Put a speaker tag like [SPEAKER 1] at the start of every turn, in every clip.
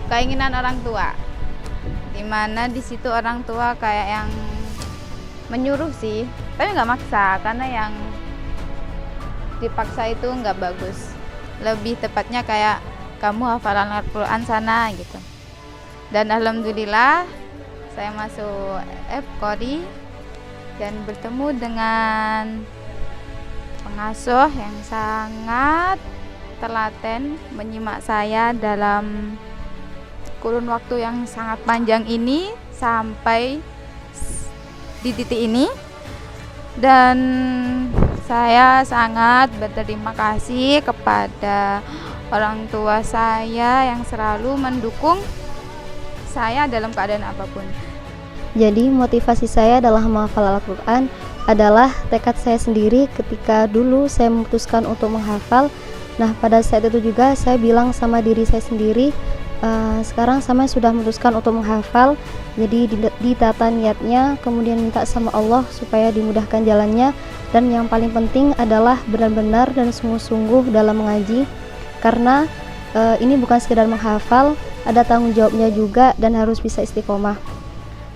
[SPEAKER 1] keinginan orang tua, dimana di situ orang tua kayak yang menyuruh sih, tapi nggak maksa, karena yang dipaksa itu nggak bagus. Lebih tepatnya kayak kamu hafalan Al-Quran sana gitu. Dan alhamdulillah saya masuk FKORI dan bertemu dengan pengasuh yang sangat telaten menyimak saya dalam kurun waktu yang sangat panjang ini sampai di titik ini. Dan saya sangat berterima kasih kepada orang tua saya yang selalu mendukung saya dalam keadaan apapun.
[SPEAKER 2] Jadi motivasi saya dalam menghafal Al-Quran adalah tekad saya sendiri ketika dulu saya memutuskan untuk menghafal. Nah, pada saat itu juga saya bilang sama diri saya sendiri, sekarang saya sudah memutuskan untuk menghafal. Jadi ditata niatnya, kemudian minta sama Allah supaya dimudahkan jalannya. Dan yang paling penting adalah benar-benar dan sungguh-sungguh dalam mengaji, karena ini bukan sekedar menghafal, ada tanggung jawabnya juga dan harus bisa istiqomah.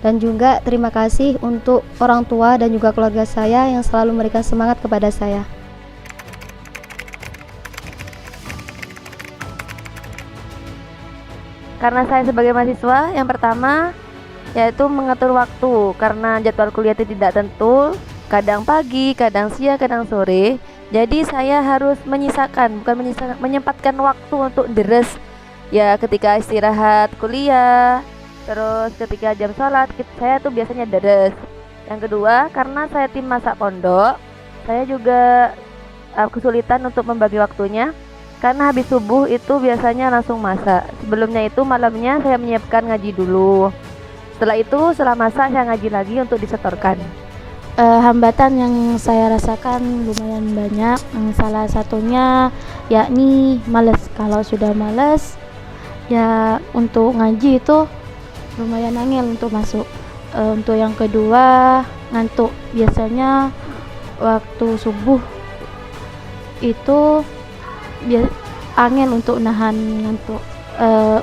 [SPEAKER 2] Dan juga terima kasih untuk orang tua dan juga keluarga saya yang selalu memberikan semangat kepada saya.
[SPEAKER 3] Karena saya sebagai mahasiswa, yang pertama yaitu mengatur waktu, karena jadwal kuliah itu tidak tentu, kadang pagi, kadang siang, kadang sore. Jadi saya harus menyempatkan waktu untuk deres. Ya, ketika istirahat kuliah, terus ketika jam sholat, saya tuh biasanya deres. Yang kedua, karena saya tim masak pondok, saya juga kesulitan untuk membagi waktunya, karena habis subuh itu biasanya langsung masak. Sebelumnya itu malamnya saya menyiapkan ngaji dulu. Setelah itu, setelah masak saya ngaji lagi untuk disetorkan.
[SPEAKER 4] Hambatan yang saya rasakan lumayan banyak. Salah satunya yakni malas. Kalau sudah malas, ya untuk ngaji itu lumayan angel untuk masuk. Untuk yang kedua, ngantuk. Biasanya waktu subuh itu angel untuk nahan ngantuk.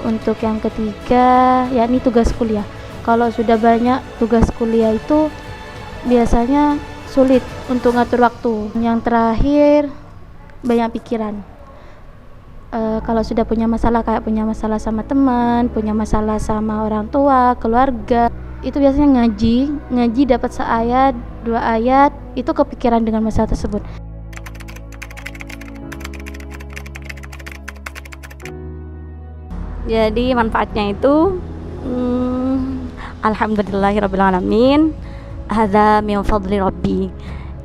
[SPEAKER 4] Untuk yang ketiga yakni tugas kuliah. Kalau sudah banyak tugas kuliah itu biasanya sulit untuk ngatur waktu. Yang terakhir, banyak pikiran. Kalau sudah punya masalah, kayak punya masalah sama teman, punya masalah sama orang tua, keluarga, itu biasanya ngaji dapat seayat, 2 ayat, itu kepikiran dengan masalah tersebut.
[SPEAKER 5] Jadi manfaatnya itu alhamdulillahirrabbilalamin, hadza min fadli rabbi.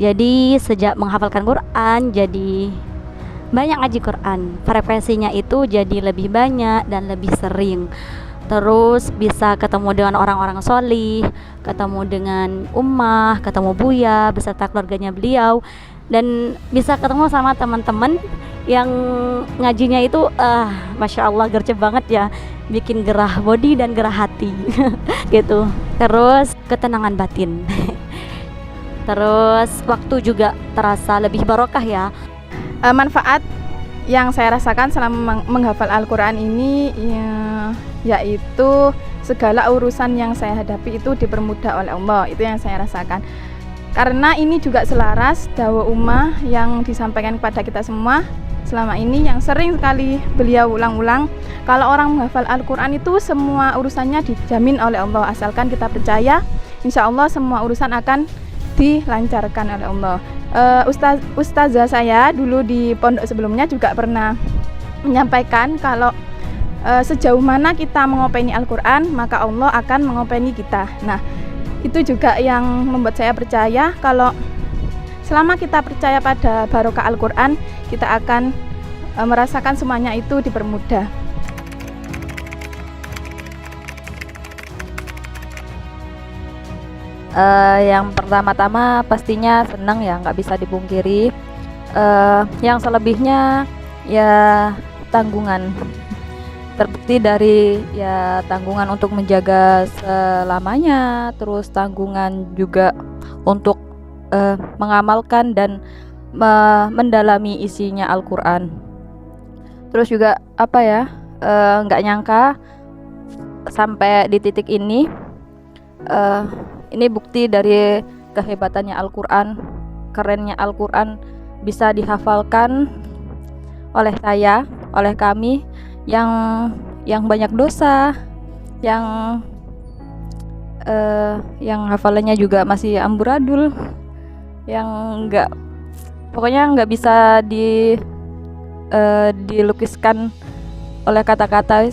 [SPEAKER 5] Jadi sejak menghafalkan Quran, jadi banyak ngaji Quran, frekuensinya itu jadi lebih banyak dan lebih sering. Terus bisa ketemu dengan orang-orang solih, ketemu dengan ummah, ketemu Buya beserta keluarganya beliau, dan bisa ketemu sama teman-teman yang ngajinya itu Masya Allah gercep banget ya, bikin gerah body dan gerah hati gitu. Terus ketenangan batin terus waktu juga terasa lebih barokah ya.
[SPEAKER 1] Manfaat yang saya rasakan selama menghafal Al-Quran ini yaitu segala urusan yang saya hadapi itu dipermudah oleh Allah. Itu yang saya rasakan, karena ini juga selaras dakwah ummah yang disampaikan kepada kita semua selama ini, yang sering sekali beliau ulang-ulang. Kalau orang menghafal Al-Quran itu semua urusannya dijamin oleh Allah, asalkan kita percaya, insya Allah semua urusan akan dilancarkan oleh Allah. Ustazah saya dulu di pondok sebelumnya juga pernah menyampaikan kalau sejauh mana kita mengopeni Al-Quran, maka Allah akan mengopeni kita. Nah, itu juga yang membuat saya percaya kalau selama kita percaya pada barokah Al-Quran, kita akan merasakan semuanya itu dipermudah.
[SPEAKER 3] Yang pertama-tama pastinya senang ya, nggak bisa dipungkiri. Yang selebihnya ya tanggungan, terbukti dari ya tanggungan untuk menjaga selamanya, terus tanggungan juga untuk mengamalkan dan mendalami isinya Al-Quran. Terus juga nggak nyangka
[SPEAKER 6] sampai di titik ini bukti dari kehebatannya Al-Quran, kerennya Al-Quran bisa dihafalkan oleh saya, oleh kami yang banyak dosa, yang hafalannya juga masih amburadul, yang pokoknya nggak bisa dilukiskan oleh kata-kata.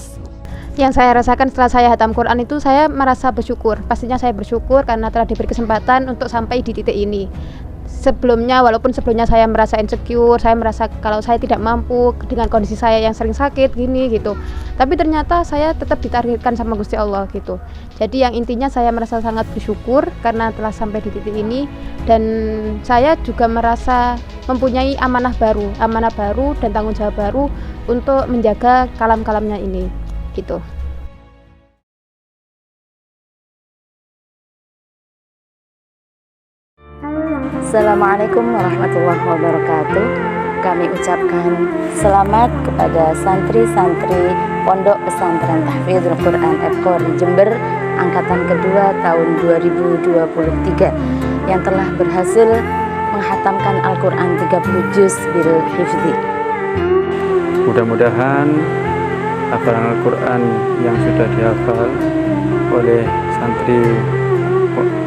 [SPEAKER 7] Yang saya rasakan setelah saya hatam Quran itu, saya merasa bersyukur. Pastinya saya bersyukur karena telah diberi kesempatan untuk sampai di titik ini. Walaupun sebelumnya saya merasa insecure, saya merasa kalau saya tidak mampu dengan kondisi saya yang sering sakit gini gitu. Tapi ternyata saya tetap ditargetkan sama Gusti Allah gitu. Jadi yang intinya saya merasa sangat bersyukur karena telah sampai di titik ini, dan saya juga merasa mempunyai amanah baru dan tanggung jawab baru untuk menjaga kalam-kalamnya ini gitu.
[SPEAKER 8] Assalamualaikum warahmatullahi wabarakatuh. Kami ucapkan selamat kepada santri-santri Pondok Pesantren Tahfidzul Quran Epkori Jember angkatan kedua tahun 2023 yang telah berhasil menghatamkan Al-Quran 30 juz bil hifzi.
[SPEAKER 9] Mudah-mudahan hafalan Al-Quran yang sudah dihafal oleh santri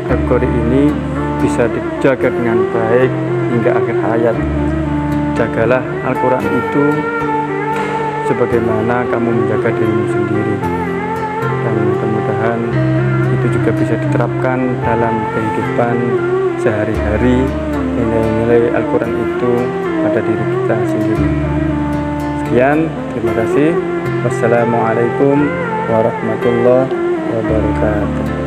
[SPEAKER 9] Epkori ini bisa dijaga dengan baik hingga akhir hayat. Jagalah Al-Quran itu sebagaimana kamu menjaga dirimu sendiri, dan mudah-mudahan itu juga bisa diterapkan dalam kehidupan sehari-hari. Nilai-nilai Al-Quran itu pada diri kita sendiri. Sekian, terima kasih. Wassalamualaikum warahmatullahi wabarakatuh.